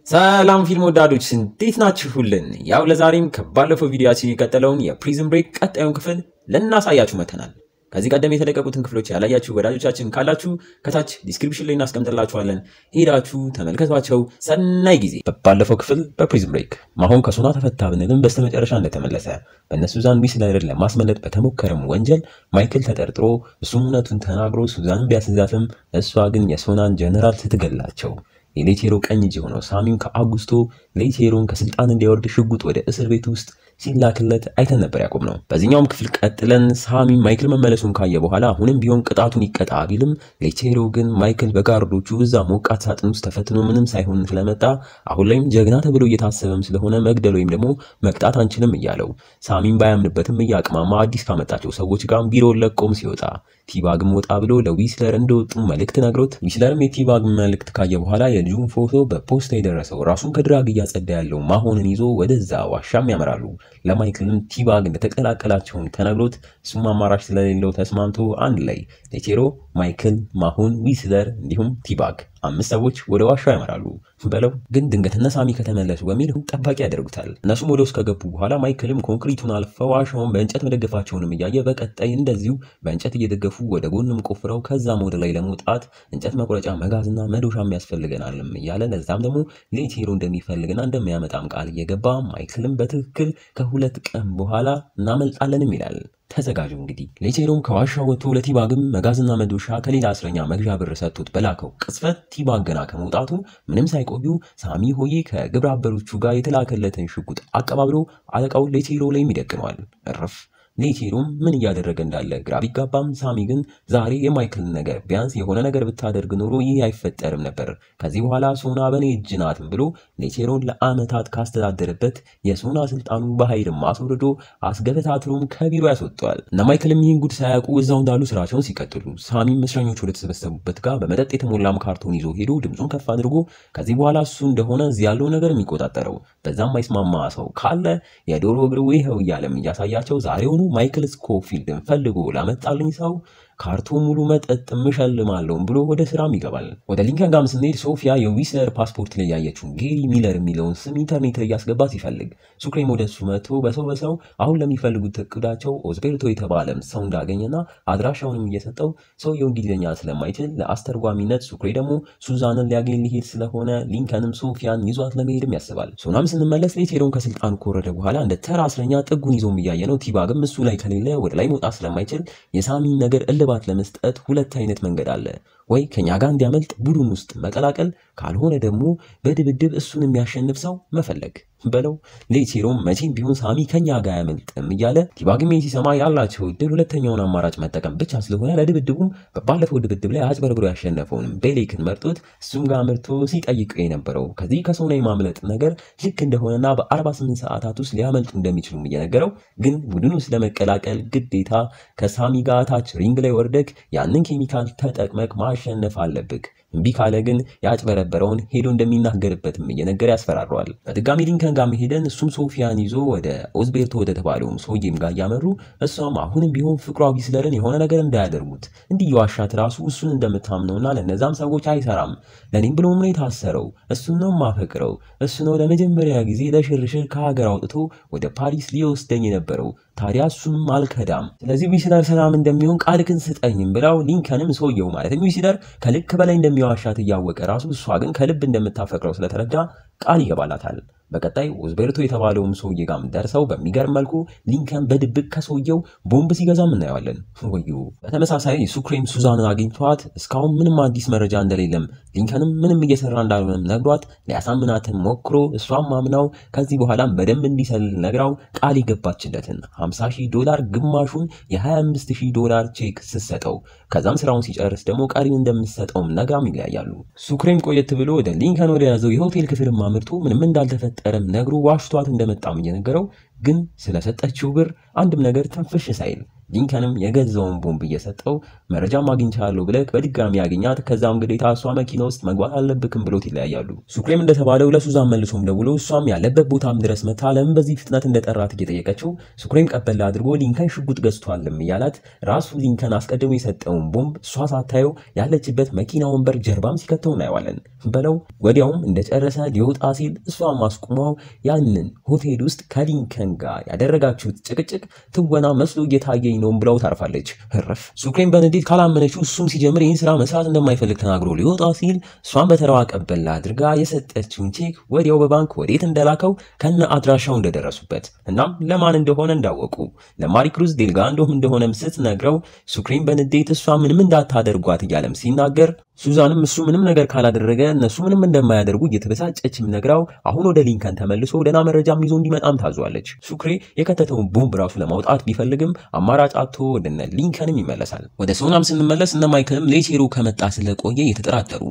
ሰላም ፊልም ወዳጆች እንዴት ናችሁልን? ያው ለዛሬም ከባለፈው ቪዲዮአችን የቀጠለውን የፕሪዝን ብሬክ ቀጣዩን ክፍል ልናሳያችሁ መተናል። ከዚህ ቀደም የተለቀቁትን ክፍሎች ያላያችሁ ወዳጆቻችን ካላችሁ ከታች ዲስክሪፕሽን ላይ እናስቀምጥላችኋለን። ሄዳችሁ ተመልከቷቸው። ሰናይ ጊዜ። ባለፈው ክፍል በፕሪዝን ብሬክ ማሆን ከሶና ተፈታ ብንልም በስተመጨረሻ እንደተመለሰ በእነ ሱዛን ዊስለርን ለማስመለጥ በተሞከረም ወንጀል ማይክል ተጠርጥሮ እሱም እውነቱን ተናግሮ ሱዛንን ቢያስዛትም እሷ ግን የሶናን ጀነራል ስትገላቸው የሌቴሮ ቀኝ እጅ ሆኖ ሳሚም ከአጉስቶ ሌቴሮን ከስልጣን እንዲያወርድ ሽጉጥ ወደ እስር ቤት ውስጥ ሲላክለት አይተን ነበር ያቆምነው። በዚህኛውም ክፍል ቀጥለን ሳሚ ማይክል መመለሱን ካየ በኋላ አሁንም ቢሆን ቅጣቱን ይቀጣ ቢልም ሌቴሮ ግን ማይክል በጋርዶቹ እዛ ሞቃት ሳጥን ውስጥ ተፈትኖ ምንም ሳይሆን ስለመጣ አሁን ላይም ጀግና ተብሎ እየታሰበም ስለሆነ መግደል ወይም ደግሞ መቅጣት አንችልም እያለው ሳሚም ባያምንበትም እያቅማማ አዲስ ካመጣቸው ሰዎች ጋር ቢሮውን ለቆም ሲወጣ ቲባግም ወጣ ብሎ ለዊስለር እንደወጡ መልእክት ነግሮት ዊስለርም የቲባግ መልእክት ካየ በኋላ የልጁን ፎቶ በፖስታ የደረሰው ራሱን ከድራግ እያጸዳ ያለው ማሆንን ይዞ ወደዛ ዋሻም ያመራሉ። ለማይክልም ቲባግ እንደተቀላቀላቸውን ተነግሮት እሱም አማራጭ ስለሌለው ተስማምቶ አንድ ላይ ሌቴሮ፣ ማይክል፣ ማሆን፣ ዊስለር እንዲሁም ቲባግ አምስት ሰዎች ወደ ዋሻው ያመራሉ። በለው ግን ድንገት እነ ሳሚ ከተመለሱ በሚል ጠባቂ ያደርጉታል። እነሱም ወደ ውስጥ ከገቡ በኋላ ማይክልም ኮንክሪቱን አልፈው ዋሻውን በእንጨት መደገፋቸውንም እያየ በቀጣይ እንደዚሁ በእንጨት እየደገፉ ወደ ጎንም ቆፍረው ከዛም ወደ ላይ ለመውጣት እንጨት መቁረጫ መጋዝና መዶሻም ያስፈልገናልም እያለ ለዛም ደግሞ ሌቴሮ እንደሚፈልግና እንደሚያመጣም ቃል እየገባ ማይክልም በትክክል ከሁለት ቀን በኋላ እናመልጣለንም ይላል። ተዘጋጁ እንግዲህ። ሌቴሮም ከዋሻው ወጥቶ ለቲባግም መጋዝና መዶሻ ከሌላ እስረኛ መግዣ ብር ሰጥቶት በላከው ቅጽበት ቲባግ ገና ከመውጣቱ ምንም ሳይቆዩ ሳሚ ሆዬ ከግብረ አበሮቹ ጋር የተላከለትን ሽጉጥ አቀባብሎ አለቃው ሌቴሮ ላይ ይደቅነዋል። እርፍ። ሌቴሮም ምን እያደረገ እንዳለ ግራ ቢጋባም ሳሚ ግን ዛሬ የማይክልን ነገር ቢያንስ የሆነ ነገር ብታደርግ ኖሮ ይህ አይፈጠርም ነበር፣ ከዚህ በኋላ ሶና በኔ እጅ ናትም ብሎ ሌቴሮን ለአመታት ካስተዳደረበት የሶና ስልጣኑ በኃይልም አስወርዶ አስገበታትሮም ከቢሮ ያስወጣዋል። እነ ማይክልም ይህን ጉድ ሳያውቁ እዛው እንዳሉ ስራቸውን ሲቀጥሉ ሳሚም እስረኞች ወደ ተሰበሰቡበት ጋር በመጠጥ የተሞላም ካርቶን ይዞ ሄዶ ድምፁን ከፍ አድርጎ ከዚህ በኋላ እሱ እንደሆነ እዚህ ያለው ነገር የሚቆጣጠረው በዛም አይስማማ ሰው ካለ የዶሮ እግር ይኸው እያለም እያሳያቸው ዛሬውኑ ማይክል ስኮፊልድን ፈልጎ ላመጣልኝ ሰው ካርቶን ሙሉ መጠጥ ምሸልማለሁ ብሎ ወደ ስራም ይገባል። ወደ ሊንከን ጋም ስንሄድ ሶፊያ የዊስለር ፓስፖርት ላይ ያየችውን ጌሪ ሚለር የሚለውን ስም ኢንተርኔት ላይ ያስገባ ሲፈልግ ሱክሬም ወደሱ መጥቶ በሰው አሁን ለሚፈልጉት እቅዳቸው ኦዝቤርቶ የተባለም ሰው እንዳገኘና አድራሻውንም እየሰጠው ሰውየው እንግሊዝኛ ስለማይችል ለአስተርጓሚነት ሱክሬ ደግሞ ሱዛንን ሊያገኝ ሊሄድ ስለሆነ ሊንከንም ሶፊያን ይዟት ለመሄድም ያስባል። ሶናም ስንመለስ ሌቴሮን ከስልጣኑ ከወረደ በኋላ እንደ ተራ እስረኛ ጥጉን ይዞም እያየ ነው። ቲባግም እሱ ላይ ከሌለ ወደ ላይ መውጣት ስለማይችል የሳሚን ነገር እልባት ለመስጠት ሁለት አይነት መንገድ አለ። ወይ ከኛ ጋር እንዲያመልጥ ቡድን ውስጥ መቀላቀል፣ ካልሆነ ደግሞ በድብድብ እሱን የሚያሸንፍ ሰው መፈለግ። በለው ሌቴሮም መቼም ቢሆን ሳሚ ከኛ ጋር ያመልጥም እያለ ቲባግም ሲሰማ ያላቸው እድል ሁለተኛውን አማራጭ መጠቀም ብቻ ስለሆነ ለድብድቡም በባለፈው ድብድብ ላይ አጭበርብሮ ያሸነፈውን ቤሌክን መርጦት እሱም ጋር መርቶ ሲጠይቀው የነበረው ከዚህ ከሶና የማምለጥ ነገር ልክ እንደሆነና በ48 ሰዓታት ውስጥ ሊያመልጡ እንደሚችሉም እየነገረው ግን ቡድኑ ስለመቀላቀል ግዴታ ከሳሚ ጋር ታች ሪንግ ላይ ወርደክ ያንን ኬሚካል ተጠቅመክ ማሸነፍ አለብክ፣ እምቢ ካለ ግን ያጭበረበረውን ሄዶ እንደሚናገርበትም እየነገረ ያስፈራረዋል። በድጋሚ ሊንከን ጋር ሄደን እሱም ሶፊያን ይዞ ወደ ኦዝቤርቶ ወደ ተባለውም ሰውዬም ጋር እያመሩ እሷም አሁንም ቢሆን ፍቅሯ ዊስለርን የሆነ ነገር እንዳያደርጉት እንዲህ የዋሻት ራሱ እሱን እንደምታምነውና ለነዛም ሰዎች አይሰራም፣ ለኔም ብሎ ምን የታሰረው እሱን ነው ማፈቅረው፣ እሱ ነው ለመጀመሪያ ጊዜ ለሽርሽር ከሀገር አውጥቶ ወደ ፓሪስ ሊወስደኝ የነበረው፣ ታዲያ እሱንም አልከዳም፣ ስለዚህ ዊስለር ሰላም እንደሚሆን ቃልክን ስጠኝም ብላው ሊንከንም ሰውየው ማለትም ዊስለር ከልክ በላይ እንደሚዋሻት እያወቀ ራሱ እሷ ግን ከልብ እንደምታፈቅረው ስለተረዳ ቃል ይገባላታል። በቀጣይ ኦዝቤርቶ የተባለውም ሰውዬ ጋም ደርሰው በሚገርም መልኩ ሊንከን በድብቅ ከሰውየው ቦምብ ሲገዛም እናየዋለን። ወዩ። በተመሳሳይ ሱክሬም ሱዛንን አግኝቷት እስካሁን ምንም አዲስ መረጃ እንደሌለም ሊንከንም ምንም እየሰራ እንዳልሆነም ነግሯት ሊያሳምናትን ሞክሮ እሷም ማምናው ከዚህ በኋላም በደንብ እንዲሰልል ነግራው ቃል የገባችለትን $50,000 ግማሹን የ$25,000 ቼክ ስትሰጠው ከዛም ስራውን ሲጨርስ ደግሞ ቀሪውን እንደምትሰጠውም ነግራም ይለያያሉ። ሱክሬም ቆየት ብሎ ወደ ሊንከን ወደ ያዘው የሆቴል ክፍልም አምርቶ ምንም እንዳልተፈጠረም ነግሮ ዋሽቷት እንደመጣም እየነገረው ግን ስለሰጠችው ብር አንድም ነገር ትንፍሽ ሳይል ሊንከንም የገዛውን ቦምብ እየሰጠው መረጃም አግኝቻለሁ ብለህ በድጋሚ ያገኛት ከዛም ግዴታ እሷ መኪና ውስጥ መግባት አለብክም ብሎት ይለያያሉ። ሱክሬም እንደተባለው ለሱዛን መልሶም ደውሎ እሷም ያለበት ቦታም ድረስ መታ ለምን በዚህ ፍጥነት እንደጠራት እየጠየቀችው ሱክሬም ቀበል አድርጎ ሊንከን ሽጉጥ ገዝቷልም እያላት ራሱ ሊንከን አስቀድሞ የሰጠውን ቦምብ እሷ ሳታየው ያለችበት መኪና ወንበር ጀርባም ሲከተው እናየዋለን በለው። ወዲያውም እንደጨረሰ ሊወጣ ሲል እሷም አስቁመው ያንን ሆቴል ውስጥ ከሊንከን ጋር ያደረጋችሁት ጭቅጭቅ ትወና መስሎ እየታየኝ ነው ብለው ታርፋለች። ህርፍ ሱክሬም በንዴት ካላመነችው እሱም ሲጀምር ይህን ስራ መስራት እንደማይፈልግ ተናግሮ ሊወጣ ሲል እሷን በተራዋ ቀበል አድርጋ የሰጠችውን ቼክ ወዲያው በባንክ ወዴት እንደላከው ከነ አድራሻው እንደደረሱበት እናም ለማን እንደሆነ እንዳወቁ ለማሪ ክሩዝ ዴልጋንዶ እንደሆነም ስትነግረው ሱክሬም በንዴት እሷ ምንም እንዳታደርጓት እያለም ሲናገር ሱዛንም እሱ ምንም ነገር ካላደረገ እነሱ ምንም እንደማያደርጉ እየተበሳጨችም ነግራው አሁን ወደ ሊንከን ተመልሶ ደና መረጃም ይዞ እንዲመጣም ታዟለች። ሱክሬ የከተተውን ቦምብ ራሱ ለማውጣት ቢፈልግም አማራጭ አጥቶ ወደነ ሊንከንም ይመለሳል። ወደ ሶናም ስንመለስ እነ ማይክልም ሌቼሮ ከመጣ ስለቆየ የተጠራጠሩ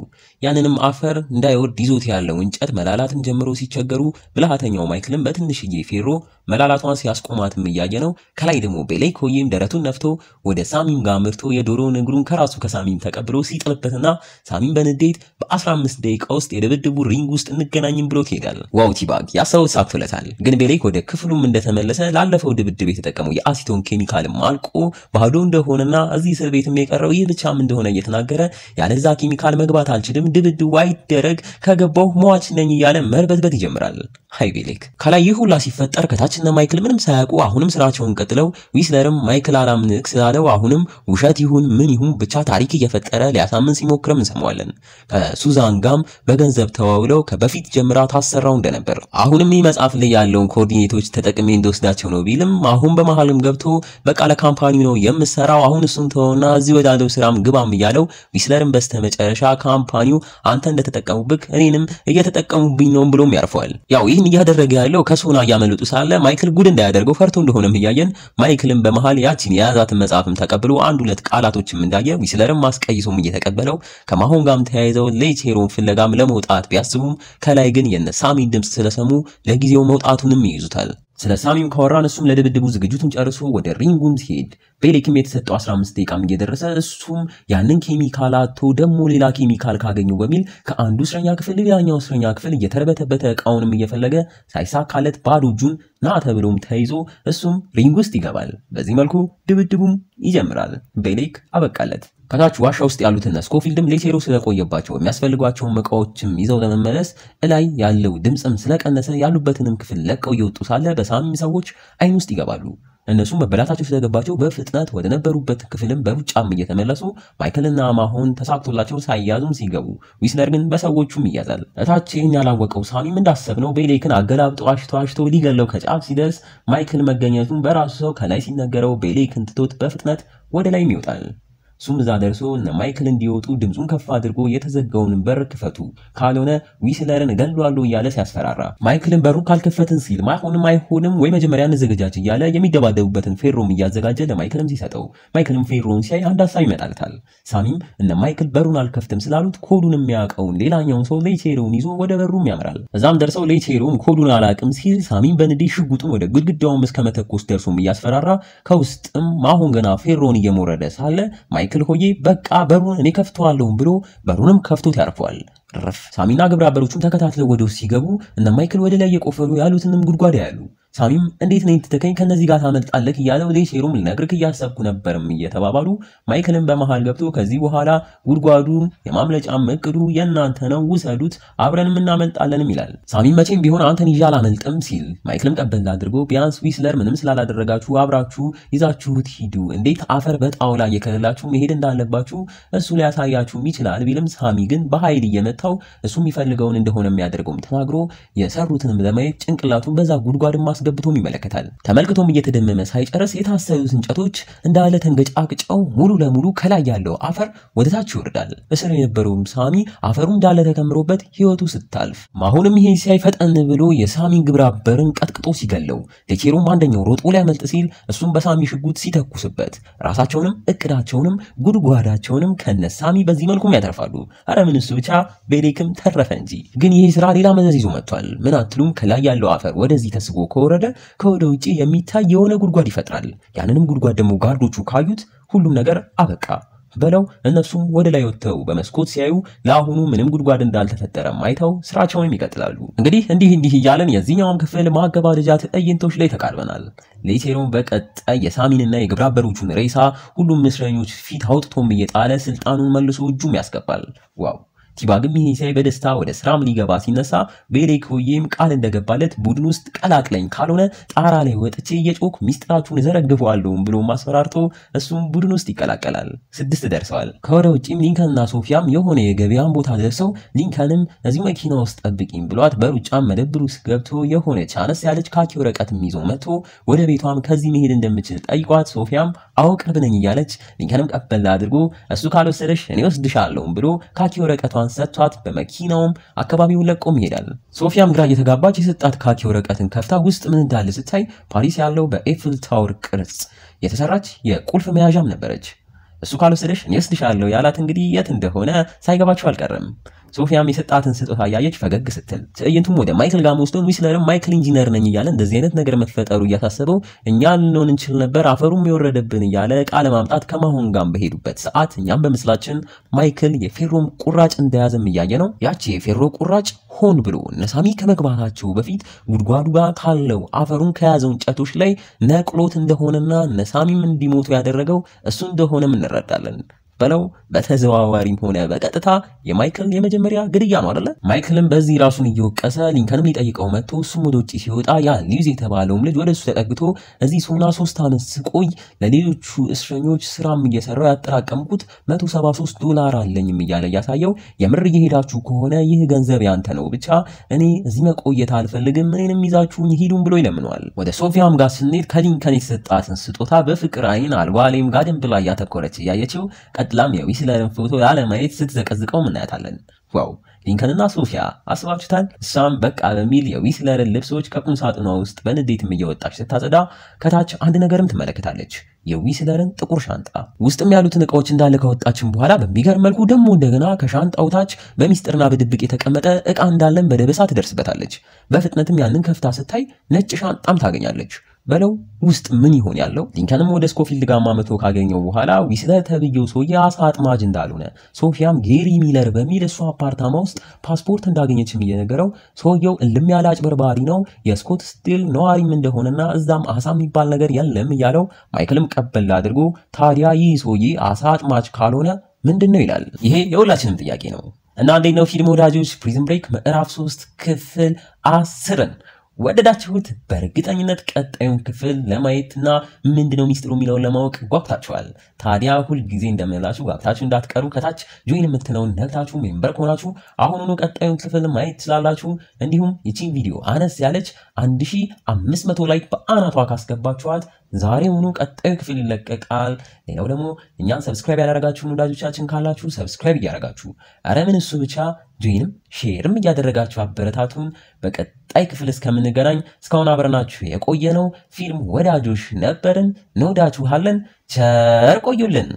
ያንንም አፈር እንዳይወርድ ይዞት ያለው እንጨት መላላትን ጀምሮ ሲቸገሩ ብልሃተኛው ማይክልም በትንሽዬ ፌሮ መላላቷን ሲያስቆማትም እያየ ነው። ከላይ ደግሞ ቤሌኮዬም ደረቱን ነፍቶ ወደ ሳሚም ጋር ምርቶ የዶሮውን እግሩን ከራሱ ከሳሚም ተቀብሎ ሲጥልበትና ሳሚም በንዴት በ15 ደቂቃ ውስጥ የድብድቡ ሪንግ ውስጥ እንገናኝም ብሎ ይሄዳል። ዋው ቲባግ ያሰው ሳክቶለታል። ግን ቤሌክ ወደ ክፍሉም እንደተመለሰ ላለፈው ድብድብ የተጠቀመው የአሲቶን ኬሚካልም አልቆ ባዶ እንደሆነና እዚህ እስር ቤትም የቀረው ይህ ብቻም እንደሆነ እየተናገረ ያለዛ ኬሚካል መግባት አልችልም፣ ድብድቡ አይደረግ፣ ከገባው ሟች ነኝ እያለ መርበትበት ይጀምራል። ሃይ ቤሌክ ከላይ ይህ ሁላ ሲፈጠር ከታችና ማይክል ምንም ሳያውቁ አሁንም ስራቸውን ቀጥለው ዊስለርም ማይክል አላምንክ ስላለው አሁንም ውሸት ይሁን ምን ይሁን ብቻ ታሪክ እየፈጠረ ሊያሳምን ሲሞክርም እንሰማዋለን። ከሱዛን ጋም በገንዘብ ተዋውለው ከበፊት ጀምራ ታሰራው እንደነበር አሁንም መጽሐፍ ላይ ያለውን ኮኦርዲኔቶች ተጠቅሜ እንደወስዳቸው ነው ቢልም አሁን በመሃልም ገብቶ በቃ ለካምፓኒው ነው የምሰራው አሁን እሱን ተወውና እዚህ ወዳለው ስራም ግባም እያለው ዊስለርም በስተመጨረሻ ካምፓኒው አንተ እንደተጠቀሙብክ እኔንም እየተጠቀሙብኝ ነው ብሎም ያርፈዋል። ያው ይህን እያደረገ ያለው ከሶና እያመለጡ ሳለ ማይክል ጉድ እንዳያደርገው ፈርቶ እንደሆነም እያየን ማይክልም በመሃል ያቺን የያዛትን መጽሐፍም ተቀብሎ አንድ ሁለት ቃላቶችም እንዳየ ዊስለርም ማስቀይሶም እየተቀበለው ከማሆን ጋርም ተያይዘው ሌቼሮን ፍለጋም ለመውጣት ቢያስቡም ከላይ ግን የነ ሳሚ ድምጽ ስለሰሙ ለጊዜው መውጣቱንም ይይዙታል። ስለ ሳሚም ካወራን እሱም ለድብድቡ ዝግጅቱን ጨርሶ ወደ ሪንጉም ሲሄድ ቤሌክም የተሰጠው 15 ደቂቃም እየደረሰ እሱም ያንን ኬሚካል አጥቶ ደግሞ ሌላ ኬሚካል ካገኘው በሚል ከአንዱ እስረኛ ክፍል ሌላኛው እስረኛ ክፍል እየተረበተበተ እቃውንም እየፈለገ ሳይሳካለት ባዶ እጁን ና ተብሎም ተይዞ እሱም ሪንግ ውስጥ ይገባል። በዚህ መልኩ ድብድቡም ይጀምራል። ቤሌክ አበቃለት። ከታች ዋሻ ውስጥ ያሉትና ስኮፊልድም ሌቼሮ ስለቆየባቸው የሚያስፈልጓቸው መቃዎችም ይዘው ለመመለስ እላይ ያለው ድምጽም ስለቀነሰ ያሉበትንም ክፍል ለቀው እየወጡ ሳለ በሳሚም ሰዎች አይን ውስጥ ይገባሉ። እነሱም መበላታቸው ስለገባቸው በፍጥነት ወደ ነበሩበት ክፍልም በሩጫም እየተመለሱ ማይክልና ማሆን ተሳክቶላቸው ሳይያዙም ሲገቡ ዊስለር ግን በሰዎቹም ይያዛል። እታችን ያላወቀው ሳሚም እንዳሰብነው ቤሌክን አገላብጦ አሽቶ ሊገለው ከጫፍ ሲደርስ ማይክል መገኘቱን በራሱ ሰው ከላይ ሲነገረው ቤሌክን ትቶት በፍጥነት ወደ ላይም ይወጣል። ሱም እዛ ደርሶ እነ ማይክል እንዲወጡ ድምጹን ከፍ አድርጎ የተዘጋውን በር ክፈቱ ካልሆነ ዊስለርን እገለዋለሁ እያለ ሲያስፈራራ ማይክልን በሩን ካልከፈትን ሲል ማይሆንም አይሆንም ወይ መጀመሪያ እንዘጋጅ እያለ የሚደባደቡበትን ፌሮም እያዘጋጀ ለማይክልም ሲሰጠው ማይክልም ፌሮን ሲያይ አንድ ሐሳብ ይመጣልታል። ሳሚም እነ ማይክል በሩን አልከፍትም ስላሉት ኮዱን የሚያውቀውን ሌላኛውን ሰው ሌቼሮን ይዞ ወደ በሩም ያመራል። እዛም ደርሰው ሌቼሮን ኮዱን አላቅም ሲል ሳሚም በንዴት ሽጉጡን ወደ ግድግዳውም እስከመተኮስ ደርሶም እያስፈራራ ከውስጥም ማሆን ገና ፌሮን እየሞረደ ሳለ ማይክል ሆዬ በቃ በሩን እኔ ከፍተዋለሁ ብሎ በሩንም ከፍቶት ያርፈዋል። ረፍ ሳሚና ግብረ አበሮቹም ተከታትለው ወደ ውስጥ ሲገቡ እነ ማይክል ወደ ላይ የቆፈሩ ያሉትንም ጉድጓድ ያሉ ሳሚም እንዴት ነው የተተከኝ ከነዚህ ጋር ታመልጣለህ እያለው ሌቼሮም ልነግርክ እያሰብኩ ነበርም እየተባባሉ ማይክልን በመሃል ገብቶ ከዚህ በኋላ ጉድጓዱ የማምለጫም እቅዱ የናንተ ነው ውሰዱት አብረንም እናመልጣለንም ይላል። ሳሚም መቼም ቢሆን አንተን ይዤ አላመልጥም ሲል ማይክልም ቀበል አድርጎ ቢያንስ ዊስለር ምንም ስላላደረጋችሁ አብራችሁ ይዛችሁት ሂዱ እንዴት አፈር በጣውላ እየከለላችሁ መሄድ እንዳለባችሁ እሱ ሊያሳያችሁም ይችላል ቢልም ሳሚ ግን በኃይል እየመታው እሱ የሚፈልገውን እንደሆነ የሚያደርገውም ተናግሮ የሰሩትንም ለማየት ጭንቅላቱን በዛ ጉድጓድ ገብቶም ይመለከታል። ተመልክቶም እየተደመመ ሳይጨርስ የታሰሩት እንጨቶች እንዳለ ተንገጫቅጨው ሙሉ ለሙሉ ከላይ ያለው አፈር ወደታች ይወርዳል። እስር የነበረውም ሳሚ አፈሩ እንዳለ ተከምሮበት ህይወቱ ስታልፍ ማሆንም ይሄን ሲያይ ፈጠን ብሎ የሳሚን ግብረ አበርን ቀጥቅጦ ሲገለው ሌቼሮም አንደኛው ሮጦ ሊያመልጥ ሲል እሱም በሳሚ ሽጉጥ ሲተኩስበት ራሳቸውንም እቅዳቸውንም ጉድጓዳቸውንም ከነሳሚ በዚህ መልኩም ያተርፋሉ። አረ ምን እሱ ብቻ ቤሌክም ተረፈ እንጂ ግን ይሄ ስራ ሌላ መዘዝ ይዞ መጥቷል። ምን አትሉም? ከላይ ያለው አፈር ወደዚህ ተስቦ ከወረደ እንደወረደ ከወደ ውጪ የሚታይ የሆነ ጉድጓድ ይፈጥራል። ያንንም ጉድጓድ ደግሞ ጋርዶቹ ካዩት ሁሉም ነገር አበቃ በለው እነሱም ወደ ላይ ወጥተው በመስኮት ሲያዩ ለአሁኑ ምንም ጉድጓድ እንዳልተፈጠረ አይተው ስራቸውን ይቀጥላሉ። እንዲህ እያለን የዚህኛውን ክፍል ማገባደጃ ትዕይንቶች ላይ ተቃርበናል። ሌቼሮን በቀጣይ የሳሚንና የግብረ አበሮቹን ሬሳ ሁሉም እስረኞች ፊት አውጥቶም እየጣለ ስልጣኑን መልሶ እጁም ያስገባል። ዋው! ቲባግም ይሄ ሳይ በደስታ ወደ ስራም ሊገባ ሲነሳ ቤሌኮዬም ቃል እንደገባለት ቡድን ውስጥ ቀላቅለኝ ካልሆነ ጣራ ላይ ወጥቼ የጮክ ሚስጥራችሁን ዘረግፈዋለሁ ብሎ ማስፈራርቶ እሱም ቡድን ውስጥ ይቀላቀላል። 6 ደርሰዋል። ከወደ ውጪም ሊንከንና ሶፊያም የሆነ የገበያን ቦታ ደርሰው ሊንከንም እዚህ መኪና ውስጥ ጠብቂኝ ብሏት በሩጫም መደብር ውስጥ ገብቶ የሆነ ቻነስ ያለች ካኪ ወረቀትም ይዞ መጥቶ ወደ ቤቷም ከዚህ መሄድ እንደምችል ጠይቋት ሶፊያም አውቅርብ ነኝ እያለች ሊንከንም ቀበል አድርጎ እሱ ካልወሰደሽ እኔ ወስድሻለሁ ብሎ ካኪ ወረቀቷን ሰጥቷት በመኪናውም አካባቢውን ለቆም ይሄዳል። ሶፊያም ግራ እየተጋባች የሰጣት ካኪ ወረቀትን ከፍታ ውስጥ ምን እንዳለ ስታይ ፓሪስ ያለው በኤፍል ታወር ቅርጽ የተሰራች የቁልፍ መያዣም ነበረች። እሱ ካልወሰደሽ እኔ ወስድሻለሁ ያላት እንግዲህ የት እንደሆነ ሳይገባቸው አልቀረም። ሶፊያም የሰጣትን ስጦታ ያየች ፈገግ ስትል ትዕይንቱም ወደ ማይክል ጋር ወስዶን ዊስለርም ማይክል ኢንጂነር ነኝ እያለ እንደዚህ አይነት ነገር መፈጠሩ እያሳሰበው እኛ ልንሆን እንችል ነበር አፈሩም የወረደብን እያለ ቃለ ማምጣት ከማሆን ጋር በሄዱበት ሰዓት እኛም በምስላችን ማይክል የፌሮም ቁራጭ እንደያዘም እያየ ነው። ያቺ የፌሮ ቁራጭ ሆን ብሎ ነሳሚ ከመግባታቸው በፊት ጉድጓዱ ጋር ካለው አፈሩን ከያዘው እንጨቶች ላይ ነቅሎት እንደሆነና ነሳሚም እንዲሞቱ ያደረገው እሱ እንደሆነም እንረዳለን። በለው በተዘዋዋሪም ሆነ በቀጥታ የማይክል የመጀመሪያ ግድያ ነው አይደለ? ማይክልም በዚህ ራሱን እየወቀሰ ሊንከንም ሊጠይቀው መጥቶ እሱም ወደ ውጪ ሲወጣ ያ ሊዝ የተባለውም ልጅ ወደሱ ተጠግቶ እዚህ ሶና 3 ዓመት ስቆይ ለሌሎቹ እስረኞች ስራም እየሰራው ያጠራቀምኩት $173 አለኝም እያለ ያሳየው የምር እየሄዳችሁ ከሆነ ይህ ገንዘብ ያንተ ነው፣ ብቻ እኔ እዚህ መቆየት አልፈልግም፣ እኔንም ይዛችሁኝ ሂዱን ብሎ ይለምነዋል። ወደ ሶፊያም ጋር ስንሄድ ከሊንከን የተሰጣትን ስጦታ በፍቅር አይን አልባሌም ጋደም ብላ ያተኮረች እያየችው ቀጥላም የዊስለርን ፎቶ ያለማየት ስትዘቀዝቀው እናያታለን። ዋው! ሊንከንና ሶፊያ አስባችሁታል? እሷም በቃ በሚል የዊስለርን ልብሶች ከቁም ሳጥኗ ውስጥ በንዴትም እየወጣች ስታጸዳ ከታች አንድ ነገርም ትመለከታለች። የዊስለርን ጥቁር ሻንጣ ውስጥም ያሉትን እቃዎች እንዳለ ከወጣችን በኋላ በሚገርም መልኩ ደግሞ እንደገና ከሻንጣው ታች በሚስጥርና በድብቅ የተቀመጠ እቃ እንዳለን በደበሳ ትደርስበታለች። በፍጥነትም ያንን ከፍታ ስታይ ነጭ ሻንጣም ታገኛለች። በለው ውስጥ ምን ይሆን ያለው? ሊንከንም ወደ ስኮፊልድ ጋር ማመቶ ካገኘው በኋላ ዊስለር ተብዬው ሰውዬ አሳ አጥማጅ እንዳልሆነ ሶፊያም ጌሪ ሚለር በሚል እሱ አፓርታማ ውስጥ ፓስፖርት እንዳገኘችም እየነገረው ሰውየው እልም ያለ አጭበርባሪ ነው፣ የስኮት ስቲል ነዋሪም እንደሆነና እዛም አሳ የሚባል ነገር የለም እያለው ማይክልም ቀበል አድርጎ ታዲያ ይህ ሰውዬ አሳ አጥማጅ ካልሆነ ምንድን ነው ይላል። ይሄ የሁላችንም ጥያቄ ነው እና እንዴት ነው ፊልም ወዳጆች? ፕሪዝን ብሬክ ምዕራፍ 3 ክፍል 10ን ወደዳችሁት? በእርግጠኝነት ቀጣዩን ክፍል ለማየትና ምንድነው ሚስጥሩ የሚለውን ለማወቅ ጓጉታችኋል። ታዲያ ሁል ጊዜ እንደምንላችሁ ጓጉታችሁ እንዳትቀሩ ከታች ጆይን የምትለውን ነክታችሁ ሜምበር ከሆናችሁ አሁኑኑ ቀጣዩን ክፍል ማየት ትችላላችሁ። እንዲሁም ይቺን ቪዲዮ አነስ ያለች 1500 ላይክ በአናቷ ካስገባችኋት ዛሬውኑ ቀጣዩ ክፍል ይለቀቃል። ሌላው ደግሞ እኛን ሰብስክራይብ ያደረጋችሁ ወዳጆቻችን ካላችሁ ሰብስክራይብ እያደረጋችሁ አረ ምን እሱ ብቻ ጆይንም ሼርም እያደረጋችሁ አበረታቱን። በቀጣይ ክፍል እስከምንገናኝ እስካሁን አብረናችሁ የቆየነው ፊልም ወዳጆች ነበርን። እንወዳችኋለን። ቸር ቆዩልን።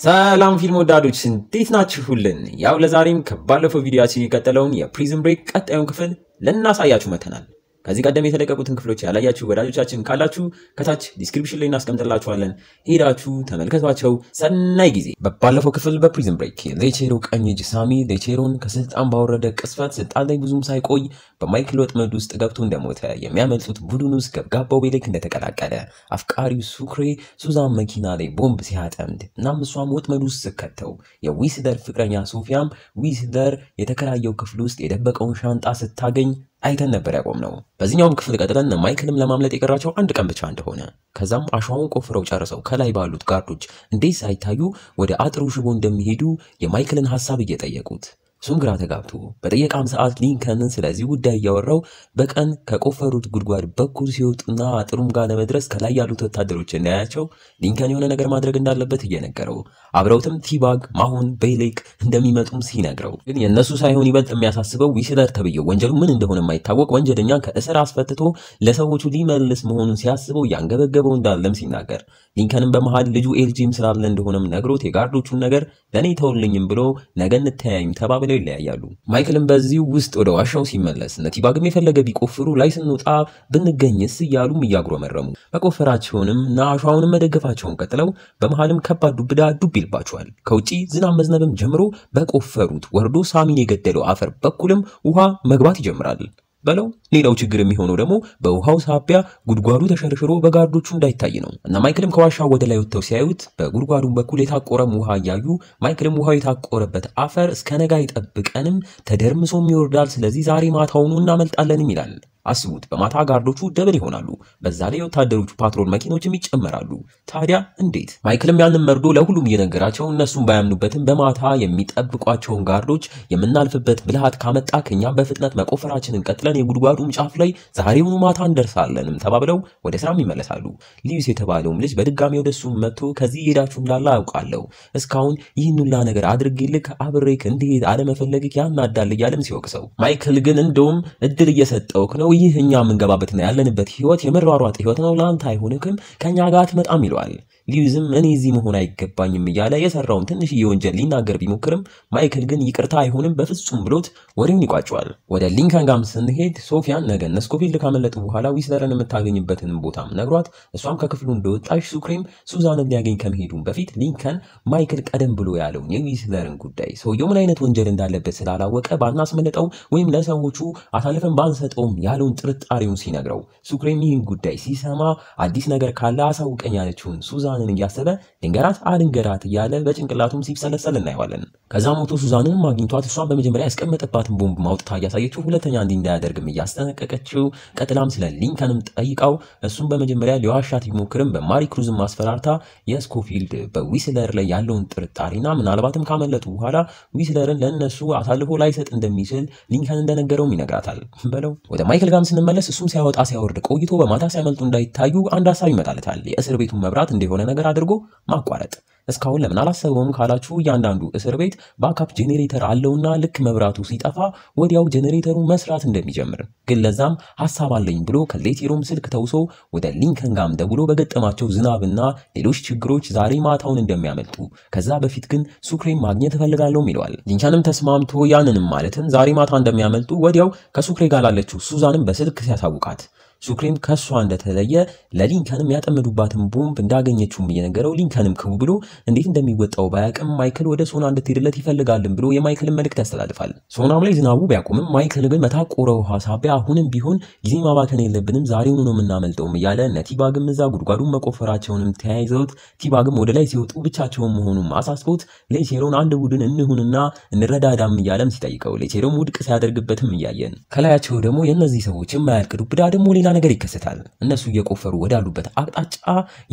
ሰላም ፊልም ወዳጆች እንዴት ናችሁልን? ያው ለዛሬም ከባለፈው ቪዲዮአችን የቀጠለውን የፕሪዝን ብሬክ ቀጣዩን ክፍል ልናሳያችሁ መተናል። ከዚህ ቀደም የተለቀቁትን ክፍሎች ያላያችሁ ወዳጆቻችን ካላችሁ ከታች ዲስክሪፕሽን ላይ እናስቀምጥላችኋለን፣ ሄዳችሁ ተመልከቷቸው። ሰናይ ጊዜ። በባለፈው ክፍል በፕሪዝን ብሬክ ሌቼሮ ቀኝ እጅ ሳሚ ሌቼሮን ከስልጣን ባወረደ ቅስፈት ስልጣን ላይ ብዙም ሳይቆይ በማይክል ወጥመድ ውስጥ ገብቶ እንደሞተ የሚያመልጡት ቡድን ውስጥ ገብጋባው ቤሌክ እንደተቀላቀለ አፍቃሪው ሱክሬ ሱዛን መኪና ላይ ቦምብ ሲያጠምድ እናም እሷም ወጥመድ ውስጥ ስከተው የዊስለር ፍቅረኛ ሶፊያም ዊስለር የተከራየው ክፍል ውስጥ የደበቀውን ሻንጣ ስታገኝ አይተን ነበር ያቆምነው። በዚህኛውም ክፍል ቀጥለን ማይክልም ለማምለጥ የቀራቸው አንድ ቀን ብቻ እንደሆነ ከዛም አሸዋውን ቆፍረው ጨርሰው ከላይ ባሉት ጋርዶች እንዴት ሳይታዩ ወደ አጥሩ ሽቦ እንደሚሄዱ የማይክልን ሐሳብ እየጠየቁት እሱም ግራ ተጋብቶ በጠየቃም ሰዓት ሊንከንን ስለዚህ ጉዳይ እያወራው በቀን ከቆፈሩት ጉድጓድ በኩል ሲወጡና አጥሩም ጋር ለመድረስ ከላይ ያሉት ወታደሮች እንዳያቸው ሊንከን የሆነ ነገር ማድረግ እንዳለበት እየነገረው አብረውትም ቲባግ ማሁን ቤሌክ እንደሚመጡም ሲነግረው ግን የእነሱ ሳይሆን ይበልጥ የሚያሳስበው ዊስለር ተብዬው ወንጀሉ ምን እንደሆነ የማይታወቅ ወንጀለኛን ከእስር አስፈትቶ ለሰዎቹ ሊመልስ መሆኑን ሲያስበው ያንገበገበው እንዳለም ሲናገር ሊንከንም በመሃል ልጁ ኤልጂም ስላለ እንደሆነም ነግሮት የጋርዶቹን ነገር ለኔ ተውልኝም ብሎ ነገ እንተያይም ተባብለው ይለያያሉ። ማይክልም በዚህ ውስጥ ወደ ዋሻው ሲመለስ ነቲባግም የፈለገ ቢቆፍሩ ላይ ስንወጣ ብንገኝስ እያሉም እያጉረመረሙ መቆፈራቸውንም እና አሸዋውንም መደገፋቸውን ቀጥለው በመሃልም ከባድ ዱብዳ ዱብ ይልባቸዋል። ከውጪ ዝናብ መዝነብም ጀምሮ በቆፈሩት ወርዶ ሳሚን የገደለው አፈር በኩልም ውሃ መግባት ይጀምራል። በለው ሌላው ችግር የሚሆነው ደግሞ በውሃው ሳቢያ ጉድጓዱ ተሸርሽሮ በጋርዶቹ እንዳይታይ ነው እና ማይክልም ከዋሻው ወደ ላይ ወጥተው ሲያዩት በጉድጓዱም በኩል የታቆረም ውሃ እያዩ ማይክልም ውሃው የታቆረበት አፈር እስከ ነጋ ይጠብቀንም ተደርምሶም ይወርዳል፣ ስለዚህ ዛሬ ማታውኑ እናመልጣለንም ይላል። አስቡት፣ በማታ ጋርዶቹ ደብል ይሆናሉ። በዛ ላይ ወታደሮቹ ፓትሮል መኪኖችም ይጨመራሉ። ታዲያ እንዴት? ማይክልም ያንን መርዶ ለሁሉም እየነገራቸው እነሱም ባያምኑበትም በማታ የሚጠብቋቸውን ጋርዶች የምናልፍበት ብልሃት ካመጣ ከኛም በፍጥነት መቆፈራችንን ቀጥለን የጉድጓዱም ጫፍ ላይ ዛሬውኑ ማታ እንደርሳለንም ተባብለው ወደ ስራም ይመለሳሉ። ሊዩስ የተባለውም ልጅ በድጋሚ ወደሱ መጥቶ ከዚህ ሄዳችሁ እንዳላ ያውቃለሁ እስካሁን ይህን ሁላ ነገር አድርጌልክ አብሬክ እንዴት አለመፈለግክ ያናዳል እያለም ሲወቅሰው ማይክል ግን እንደውም እድል እየሰጠውክ ነው፣ ይህ እኛ የምንገባበትና ያለንበት ህይወት የመሯሯጥ ህይወት ነው፣ ላንተ አይሆንክም፣ ከኛ ጋር አትመጣም ይለዋል። ሊዩዝም እኔ እዚህ መሆን አይገባኝም እያለ የሰራውን ትንሽዬ ወንጀል ሊናገር ቢሞክርም ማይክል ግን ይቅርታ አይሆንም በፍጹም ብሎት ወሬውን ይቋጨዋል። ወደ ሊንከን ጋም ስንሄድ ሶፊያን ነገ ስኮፊልድ ካመለጡ በኋላ ዊስለርን የምታገኝበትን ቦታም ነግሯት እሷም ከክፍሉ እንደወጣች ሱክሬም ሱዛንን ሊያገኝ ከመሄዱም በፊት ሊንከን ማይክል ቀደም ብሎ ያለውን የዊስለርን ጉዳይ ሰውየው ምን አይነት ወንጀል እንዳለበት ስላላወቀ ባናስመለጠው ወይም ለሰዎቹ አሳልፈን ባንሰጠውም ያለውን ጥርጣሬውን ሲነግረው ሱክሬም ይህን ጉዳይ ሲሰማ አዲስ ነገር ካለ አሳውቀኝ ያለችውን ሱዛንን እያሰበ ድንገራት አድንገራት እያለ በጭንቅላቱም ሲብሰለሰል እናየዋለን። ከዛ ሞቶ ሱዛንን አግኝቷት እሷን በመጀመሪያ ያስቀመጠባትን ቦምብ ማውጥታ እያሳየችው ሁለተኛ እንዲህ እንዳያደርግም እያስጠነቀቀችው ቀጥላም ስለ ሊንከንም ጠይቃው እሱም በመጀመሪያ ሊዋሻት ቢሞክርም በማሪ ክሩዝም ማስፈራርታ የስኮፊልድ በዊስለር ላይ ያለውን ጥርጣሬና ምናልባትም ካመለጡ በኋላ ዊስለርን ለእነሱ አሳልፎ ላይሰጥ እንደሚችል ሊንከን እንደነገረውም ይነግራታል። በለው ወደ ማይክል ጋም ስንመለስ እሱም ሲያወጣ ሲያወርድ ቆይቶ በማታ ሲያመልጡ እንዳይታዩ አንድ ሀሳብ ይመጣለታል። የእስር ቤቱን መብራት እንደሆነ ነገር አድርጎ ማቋረጥ። እስካሁን ለምን አላሰበውም ካላችሁ እያንዳንዱ እስር ቤት ባካፕ ጄኔሬተር አለውና ልክ መብራቱ ሲጠፋ ወዲያው ጄኔሬተሩ መስራት እንደሚጀምር ግን ለዛም ሐሳብ አለኝ ብሎ ከሌቴሮም ስልክ ተውሶ ወደ ሊንከን ጋም ደውሎ በገጠማቸው ዝናብና ሌሎች ችግሮች ዛሬ ማታውን እንደሚያመልጡ ከዛ በፊት ግን ሱክሬም ማግኘት እፈልጋለሁ ይለዋል። ሊንከንም ተስማምቶ ያንንም ማለትም ዛሬ ማታ እንደሚያመልጡ ወዲያው ከሱክሬ ጋር ላለችው ሱዛንም በስልክ ሲያሳውቃት ሱክሬም ከሷ እንደተለየ ለሊንከንም ያጠመዱባትን ቦምብ እንዳገኘችውም እየነገረው ሊንከንም ክው ብሎ እንዴት እንደሚወጣው ባያቅም ማይክል ወደ ሶና እንድትሄድለት ይፈልጋልን ብሎ የማይክልን መልእክት ያስተላልፋል። ሶናም ላይ ዝናቡ ቢያቆምም ማይክል ግን በታቆረ ውሃ ሳቢያ አሁንም ቢሆን ጊዜ ማባከን የለብንም ዛሬውኑ ነው የምናመልጠውም እያለ ቲባግም እዛ ጉድጓዱን መቆፈራቸውንም ተያይዘውት ቲባግም ወደ ላይ ሲወጡ ብቻቸውን መሆኑን አሳስቦት ሌቼሮን አንድ ቡድን እንሁንና እንረዳዳም እያለም ሲጠይቀው ሌቼሮም ውድቅ ሲያደርግበትም እያየን ከላያቸው ደግሞ የእነዚህ ሰዎች የማያልቅ ዱብዳ ደግሞ ሌላ ነገር ይከሰታል። እነሱ እየቆፈሩ ወዳሉበት አቅጣጫ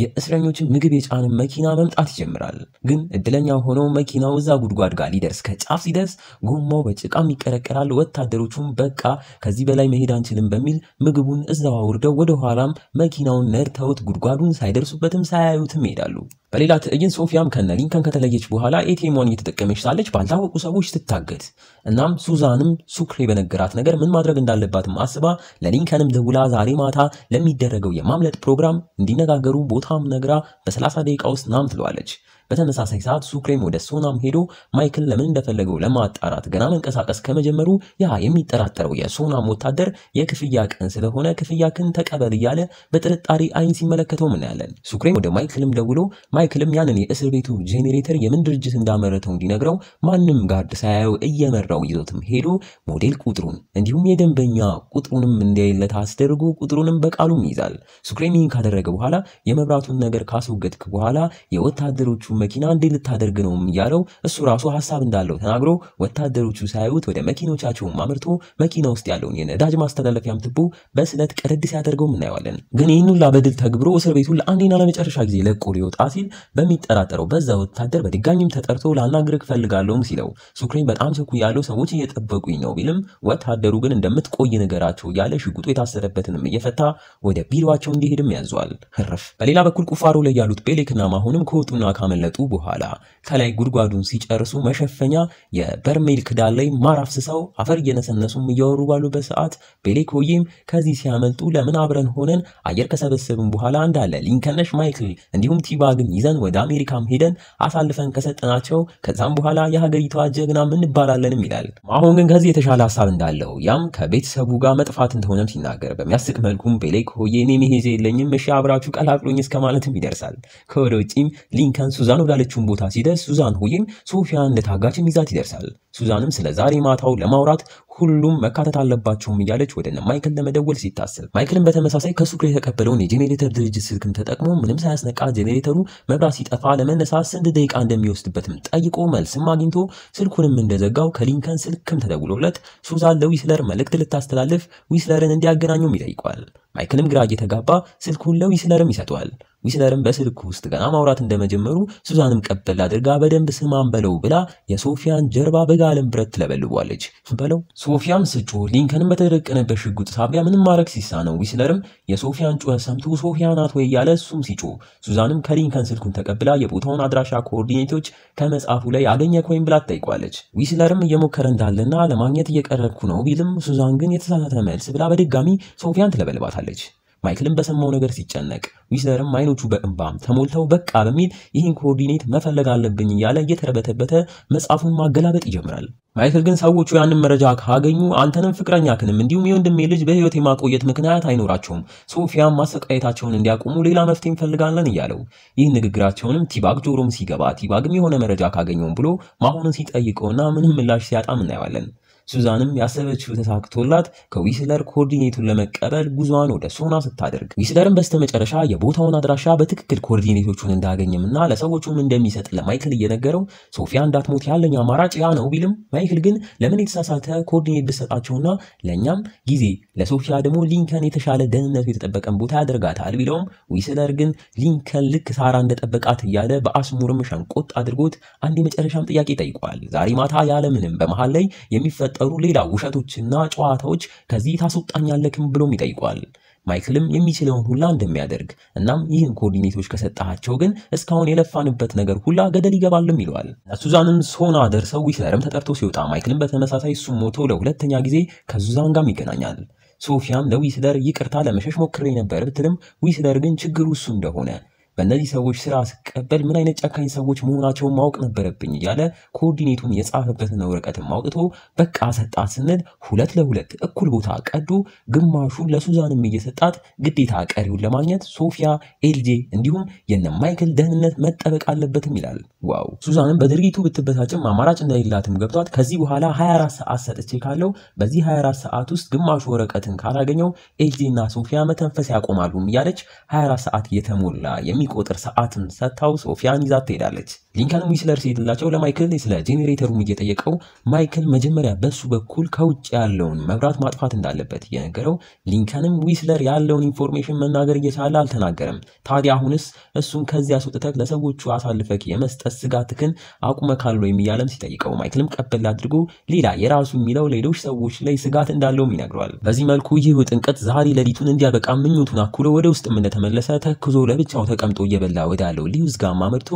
የእስረኞችን ምግብ የጫነ መኪና መምጣት ይጀምራል። ግን እድለኛ ሆነው መኪናው እዛ ጉድጓድ ጋር ሊደርስ ከጫፍ ሲደርስ ጎማው በጭቃም ይቀረቀራል። ወታደሮቹም በቃ ከዚህ በላይ መሄድ አንችልም በሚል ምግቡን እዛው አውርደው ወደ ኋላም መኪናውን ነድተውት ጉድጓዱን ሳይደርሱበትም ሳያዩትም ይሄዳሉ። በሌላ ትዕይንት ሶፊያም ከነ ሊንከን ከተለየች በኋላ ኤቲኤሟን እየተጠቀመች ሳለች ባልታወቁ ሰዎች ትታገት። እናም ሱዛንም ሱክሬ በነገራት ነገር ምን ማድረግ እንዳለባትም አስባ ለሊንከንም ደውላ ዛሬ ማታ ለሚደረገው የማምለጥ ፕሮግራም እንዲነጋገሩ ቦታም ነግራ በ30 ደቂቃ ውስጥ ናም ትለዋለች። በተመሳሳይ ሰዓት ሱክሬም ወደ ሶናም ሄዶ ማይክል ለምን እንደፈለገው ለማጣራት ገና መንቀሳቀስ ከመጀመሩ ያ የሚጠራጠረው የሶናም ወታደር የክፍያ ቀን ስለሆነ ክፍያክን ተቀበል እያለ በጥርጣሬ አይን ሲመለከተው እናያለን። ሱክሬም ወደ ማይክልም ደውሎ ማይክልም ያንን የእስር ቤቱ ጄኔሬተር የምን ድርጅት እንዳመረተው እንዲነግረው ማንም ጋርድ ሳያየው እየመራው ይዞትም ሄዶ ሞዴል ቁጥሩን እንዲሁም የደንበኛ ቁጥሩንም እንዲያይለት አስደርጎ ቁጥሩንም በቃሉም ይይዛል። ሱክሬም ይህን ካደረገ በኋላ የመብራቱን ነገር ካስወገድክ በኋላ የወታደሮቹ መኪና እንዴት ልታደርግ ነው እያለው እሱ ራሱ ሐሳብ እንዳለው ተናግሮ ወታደሮቹ ሳይውት ወደ መኪኖቻቸው አምርቶ መኪና ውስጥ ያለውን የነዳጅ ማስተላለፊያም ትቦ በስለት ቀደድ ሲያደርገው እናየዋለን። ግን ይህን ሁሉ በድል ተግብሮ እስር ቤቱን ለአንዴና ለመጨረሻ ጊዜ ለቆ ሊወጣ ሲል በሚጠራጠረው በዛ ወታደር በድጋሚም ተጠርቶ ላናግርህ ፈልጋለሁም ሲለው ሱክሬም በጣም ቸኩያለሁ ሰዎች እየጠበቁኝ ነው ቢልም ወታደሩ ግን እንደምትቆይ ነገራቸው እያለ ሽጉጡ የታሰረበትንም እየፈታ ወደ ቢሮአቸው እንዲሄድም ያዟል። ህርፍ በሌላ በኩል ቁፋሮ ላይ ያሉት ቤሌክና ማሁንም ከወጡና ካመለጡ በኋላ ከላይ ጉድጓዱን ሲጨርሱ መሸፈኛ የበርሜል ክዳን ላይ ማር አፍስሰው አፈር እየነሰነሱም እያወሩ ባሉበት ሰዓት ቤሌክ ሆዬም ከዚህ ሲያመልጡ ለምን አብረን ሆነን አየር ከሰበሰብን በኋላ እንዳለ ሊንከንሽ ማይክል እንዲሁም ቲባግን ይዘን ወደ አሜሪካም ሄደን አሳልፈን ከሰጠናቸው ከዛም በኋላ የሀገሪቷ ጀግና እንባላለንም ይላል። አሁን ግን ከዚህ የተሻለ ሐሳብ እንዳለው ያም ከቤተሰቡ ጋር መጥፋት እንደሆነም ሲናገር በሚያስቅ መልኩም ቤሌክ ሆዬ እኔ መሄጃ የለኝም እሺ አብራችሁ ቀላቅሎኝ እስከማለትም ይደርሳል። ከወደ ውጪም ሊንከን ሱዛን ወዳለችውን ቦታ ሲደርስ ሱዛን ሆዬም ሶፊያን እንደታጋችም ይዛት ይደርሳል። ሱዛንም ስለ ዛሬ ማታው ለማውራት ሁሉም መካተት አለባቸውም እያለች ወደ ማይክል ለመደወል ሲታሰብ ማይክልን በተመሳሳይ ከሱክሬ የተቀበለውን የጄኔሬተር ድርጅት ስልክም ተጠቅሞ ምንም ሳያስነቃ ጄኔሬተሩ መብራት ሲጠፋ ለመነሳት ስንት ደቂቃ እንደሚወስድበትም ጠይቆ መልስም አግኝቶ ስልኩንም እንደዘጋው ከሊንከን ስልክም ተደውሎለት ሱዛን ለዊስለር መልእክት ልታስተላልፍ ዊስለርን እንዲያገናኙም ይጠይቋል። ማይክልም ግራ እየተጋባ ስልኩን ለዊስለርም ይሰጠዋል። ዊስለርም በስልኩ ውስጥ ገና ማውራት እንደመጀመሩ ሱዛንም ቀበል አድርጋ በደንብ ስማን በለው ብላ የሶፊያን ጀርባ በጋለም ብረት ትለበልቧለች። በለው ሶፊያም ስጮ ሊንከንም በተደቀነበት ሽጉጥ ሳቢያ ምንም ማድረግ ሲሳነው ዊስለርም የሶፊያን ጩኸት ሰምቶ ሶፊያ ናት ወይ ያለ እሱም ሲጮ ሱዛንም ከሊንከን ስልኩን ተቀብላ የቦታውን አድራሻ ኮኦርዲኔቶች ከመጽሐፉ ላይ አገኘ ኮይም ብላ ትጠይቋለች። ዊስለርም እየሞከረ እንዳለና ለማግኘት እየቀረብኩ ነው ቢልም ሱዛን ግን የተሳሳተ መልስ ብላ በድጋሚ ሶፊያን ትለበልባታለች። ማይክልም በሰማው ነገር ሲጨነቅ ዊስለርም አይኖቹ በእንባም ተሞልተው በቃ በሚል ይህን ኮኦርዲኔት መፈለግ አለብኝ እያለ እየተረበተበተ መጽሐፉን ማገላበጥ ይጀምራል። ማይክል ግን ሰዎቹ ያንን መረጃ ካገኙ አንተንም ፍቅረኛክንም እንዲሁም የወንድሜ ልጅ በህይወት የማቆየት ምክንያት አይኖራቸውም፣ ሶፊያም ማሰቃየታቸውን እንዲያቆሙ ሌላ መፍትሄ እንፈልጋለን እያለው ይህን ንግግራቸውንም ቲባግ ጆሮም ሲገባ ቲባግም የሆነ መረጃ ካገኘውም ብሎ ማሆንን ሲጠይቀውና ምንም ምላሽ ሲያጣም እናየዋለን። ሱዛንም ያሰበችው ተሳክቶላት ከዊስለር ኮኦርዲኔቱን ለመቀበል ጉዟን ወደ ሶና ስታደርግ ዊስለርም በስተመጨረሻ የቦታውን አድራሻ በትክክል ኮኦርዲኔቶቹን እንዳገኘምና ለሰዎቹም እንደሚሰጥ ለማይክል እየነገረው ሶፊያ እንዳትሞት ያለኝ አማራጭ ያ ነው ቢልም ማይክል ግን ለምን የተሳሳተ ኮኦርዲኔት ብሰጣቸውና ለኛም ጊዜ ለሶፊያ ደግሞ ሊንከን የተሻለ ደህንነቱ የተጠበቀን ቦታ ያደርጋታል ቢለውም ዊስለር ግን ሊንከን ልክ ሳራ እንደጠበቃት እያለ በአስሙርም ሸንቆጥ አድርጎት አንድ የመጨረሻም ጥያቄ ጠይቋል። ዛሬ ማታ ያለምንም በመሃል ላይ የሚፈጠሩ ሌላ ውሸቶችና ጨዋታዎች ከዚህ ታስወጣኛለክም ብሎም ይጠይቋል። ማይክልም የሚችለውን ሁላ እንደሚያደርግ እናም ይህን ኮኦርዲኔቶች ከሰጣቸው ግን እስካሁን የለፋንበት ነገር ሁላ ገደል ይገባልም ይለዋል። ሱዛንም ሶና ደርሰው ዊስለርም ተጠርቶ ሲወጣ ማይክልም በተመሳሳይ እሱም ሞቶ ለሁለተኛ ጊዜ ከሱዛን ጋር ይገናኛል። ሶፊያም ለዊስለር ይቅርታ ለመሸሽ ሞክሬ ነበር ብትልም ዊስለር ግን ችግሩ እሱ እንደሆነ በእነዚህ ሰዎች ስራ ስቀበል ምን አይነት ጨካኝ ሰዎች መሆናቸውን ማወቅ ነበረብኝ እያለ ኮኦርዲኔቱን የጻፈበትን ወረቀትም አውጥቶ በቃ ሰጣት ስንል 2 ለ2 እኩል ቦታ ቀዶ ግማሹን ለሱዛንም እየሰጣት ግዴታ ቀሪውን ለማግኘት ሶፊያ ኤልጄ እንዲሁም የነ ማይክል ደህንነት መጠበቅ አለበትም ይላል። ዋው ሱዛንም በድርጊቱ ብትበሳጭም አማራጭ እንደሌላትም ገብቷት ከዚህ በኋላ 24 ሰዓት ሰጥቼ ካለው በዚህ 24 ሰዓት ውስጥ ግማሹ ወረቀትን ካላገኘው ኤልጄና ሶፊያ መተንፈስ ያቆማሉ እያለች 24 ሰዓት የተሞላ የሚቆጥር ሰዓትን ሰጥታው ሶፊያን ይዛት ትሄዳለች። ሊንከንም ዊስለር ሲሄድላቸው ለማይክል ስለ ጄኔሬተሩም እየጠየቀው ማይክል መጀመሪያ በሱ በኩል ከውጭ ያለውን መብራት ማጥፋት እንዳለበት እየነገረው ሊንከንም ዊስለር ያለውን ኢንፎርሜሽን መናገር እየቻለ አልተናገረም። ታዲያ አሁንስ እሱን ከዚያ አስወጥተህ ለሰዎቹ አሳልፈክ የመስጠት ስጋትክን አቁመካል ወይ እያለም ሲጠይቀው ማይክልም ቀበል አድርጎ ሌላ የራሱ የሚለው ሌሎች ሰዎች ላይ ስጋት እንዳለውም ይነግረዋል። በዚህ መልኩ ይህ ጥንቀት ዛሬ ሌሊቱን እንዲያበቃ ምኞቱን አኩሎ ወደ ውስጥም እንደተመለሰ ተክዞ ለብቻው ተቀምጦ እየበላ ወዳለው ሊውዝ ጋር ማመርቶ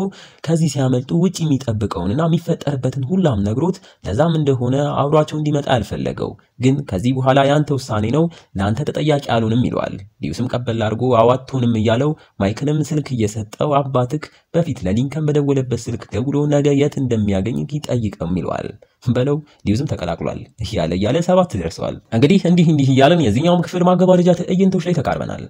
ከዚህ ሲያመልጡ ውጪ የሚጠብቀውንና የሚፈጠርበትን ሁላም ነግሮት ለዛም እንደሆነ አብሯቸው እንዲመጣ ያልፈለገው ግን ከዚህ በኋላ ያንተ ውሳኔ ነው ለአንተ ተጠያቂ አሉንም ይለዋል። ሊውስም ቀበል አድርጎ አዋቶንም እያለው ማይክልም ስልክ እየሰጠው አባትክ በፊት ለሊንከን በደወለበት ስልክ ደውሎ ነገ የት እንደሚያገኝ ይጠይቀም ይለዋል። በለው ሊውዝም ተቀላቅሏል እያለ 7 ደርሰዋል። እንግዲህ እንዲህ እያለን የዚህኛውም ክፍል ማገባደጃ ትዕይንቶች ላይ ተቃርበናል።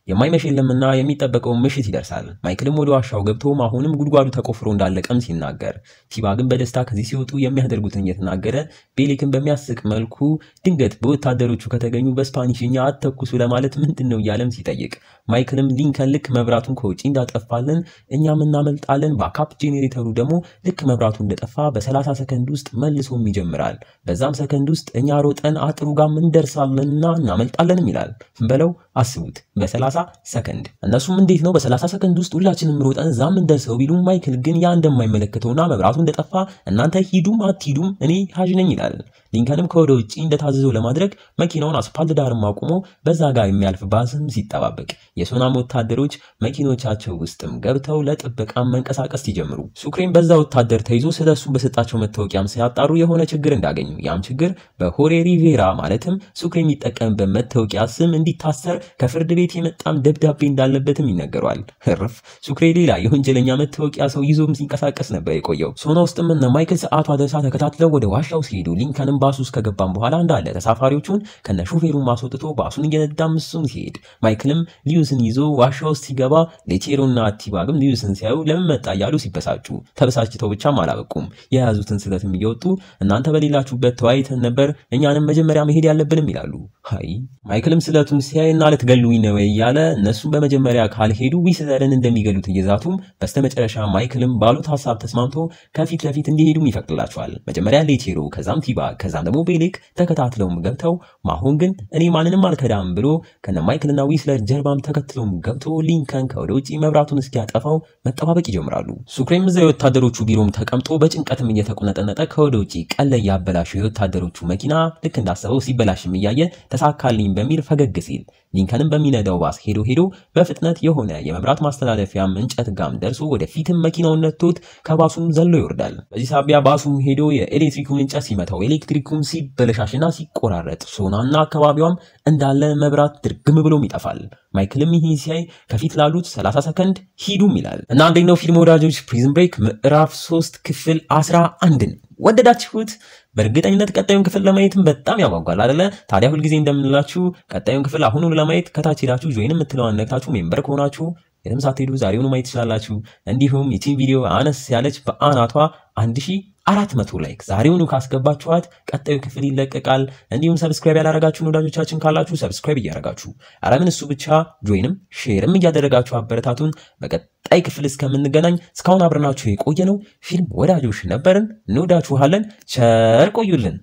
የማይመሽ የለምና የሚጠበቀው ምሽት ይደርሳል። ማይክልም ወደ ዋሻው ገብቶ አሁንም ጉድጓዱ ተቆፍሮ እንዳለቀም ሲናገር፣ ቲባ ግን በደስታ ከዚህ ሲወጡ የሚያደርጉትን እየተናገረ ቤሌክን በሚያስቅ መልኩ ድንገት በወታደሮቹ ከተገኙ በስፓኒሽኛ አተኩሱ ለማለት ምንድነው እያለም ሲጠይቅ፣ ማይክልም ሊንከን ልክ መብራቱን ከውጪ እንዳጠፋለን እኛም እናመልጣለን፣ ባካፕ ጄኔሬተሩ ደግሞ ልክ መብራቱ እንደጠፋ በ30 ሰከንድ ውስጥ መልሶም ይጀምራል። በዛም ሰከንድ ውስጥ እኛ ሮጠን አጥሩ ጋር እንደርሳለንና እናመልጣለንም ይላል። በለው አስቡት፣ በ30 ሰከንድ። እነሱም እንዴት ነው በ30 ሰከንድ ውስጥ ሁላችንም ሮጠን እዛም እንደርሰው ቢሉ፣ ማይክል ግን ያ እንደማይመለከተውና መብራቱ እንደጠፋ እናንተ ሂዱም አትሂዱም እኔ ሀጅ ነኝ ይላል። ሊንከንም ከወደ ውጪ እንደታዘዘው ለማድረግ መኪናውን አስፓልት ዳርም አቁሞ በዛ ጋር የሚያልፍ ባስም ሲጠባበቅ፣ የሶናም ወታደሮች መኪኖቻቸው ውስጥም ገብተው ለጥበቃ መንቀሳቀስ ሲጀምሩ፣ ሱክሬም በዛ ወታደር ተይዞ ስለሱ በሰጣቸው መታወቂያም ሲያጣሩ የሆነ ችግር እንዳገኙ፣ ያም ችግር በሆሬ ሪቬራ ማለትም ሱክሬ የሚጠቀምበት መታወቂያ ስም እንዲታሰር ከፍርድ ቤት የመጣም ደብዳቤ እንዳለበትም ይነገረዋል። ህርፍ ሱክሬ ሌላ የወንጀለኛ መታወቂያ ሰው ይዞም ሲንቀሳቀስ ነበር የቆየው። ሶና ውስጥም እነ ማይክል ሰዓቷ ደርሳ ተከታትለው ወደ ዋሻው ሲሄዱ፣ ሊንከንም ባሱ ውስጥ ከገባም በኋላ እንዳለ ተሳፋሪዎቹን ከነ ሹፌሩን ማስወጥቶ ባሱን እየነዳም እሱም ሲሄድ፣ ማይክልም ሊዩስን ይዞ ዋሻ ውስጥ ሲገባ ሌቴሮና ቲባ ግን ሊዩስን ሲያዩ ለምን መጣ እያሉ ሲበሳጩ፣ ተበሳጭተው ብቻም አላበቁም። የያዙትን ስለትም እየወጡ እናንተ በሌላችሁበት ተወያይተን ነበር እኛንም መጀመሪያ መሄድ ያለብንም ይላሉ። ሃይ ማይክልም ስለቱን ሲያይና ልትገሉኝ ነው እያለ እነሱም በመጀመሪያ ካልሄዱ ዊስለርን እንደሚገሉት እየዛቱም፣ በስተመጨረሻ ማይክልም ባሉት ሀሳብ ተስማምቶ ከፊት ለፊት እንዲሄዱም ይፈቅድላቸዋል። መጀመሪያ ሌቴሮ፣ ከዛም ቲባ፣ ከዛም ደግሞ ቤሌክ ተከታትለውም ገብተው፣ ማሆን ግን እኔ ማንንም አልከዳም ብሎ ከነ ማይክልና ዊስለር ጀርባም ተከትለውም ገብቶ ሊንከን ከወደ ውጪ መብራቱን እስኪያጠፋው መጠባበቅ ይጀምራሉ። ሱክሬም እዛ የወታደሮቹ ቢሮም ተቀምጦ በጭንቀትም እየተቆነጠነጠ ከወደ ውጪ ቀለይ ያበላሸው የወታደሮቹ መኪና ልክ እንዳሰበው ሲበላሽም እያየ ተሳካልኝ በሚል ፈገግ ሲል፣ ሊንከንም በሚነዳው ባስ ሄዶ በፍጥነት የሆነ የመብራት ማስተላለፊያም እንጨት ጋም ደርሶ ወደፊትም መኪናውን ነቶት ከባሱም ዘሎ ይወርዳል። በዚህ ሳቢያ ባሱም ሄዶ የኤሌክትሪኩን እንጨት ሲመታው ኤሌክትሪኩም ሲበለሻሽና ሲቆራረጥ ሶናና አካባቢዋም እንዳለ መብራት ድርግም ብሎም ይጠፋል። ማይክልም ይህን ሲያይ ከፊት ላሉት 30 ሰከንድ ሂዱም ይላል። እና አንደኛው ነው ፊልም ወዳጆች፣ ፕሪዝን ብሬክ ምዕራፍ 3 ክፍል 11ን ወደዳችሁት? በእርግጠኝነት ቀጣዩን ክፍል ለማየትም በጣም ያጓጓል አይደለ? ታዲያ ሁልጊዜ እንደምንላችሁ ቀጣዩን ክፍል አሁኑኑ ለማየት ከታች ሄዳችሁ ጆይን የምትለዋን ነክታችሁ ሜምበር ከሆናችሁ የትም ሳትሄዱ ዛሬውኑ ማየት ትችላላችሁ። እንዲሁም ይቺን ቪዲዮ አነስ ያለች በአናቷ 1400 ላይክ ዛሬውኑ ካስገባችኋት ቀጣዩ ክፍል ይለቀቃል። እንዲሁም ሰብስክራይብ ያላረጋችሁ ወዳጆቻችን ካላችሁ ሰብስክራይብ እያረጋችሁ፣ አረምን እሱ ብቻ ጆይንም ሼርም እያደረጋችሁ አበረታቱን። በቀጣይ ክፍል እስከምንገናኝ እስካሁን አብረናችሁ የቆየነው ፊልም ወዳጆች ነበርን። እንወዳችኋለን። ቸር ቆዩልን።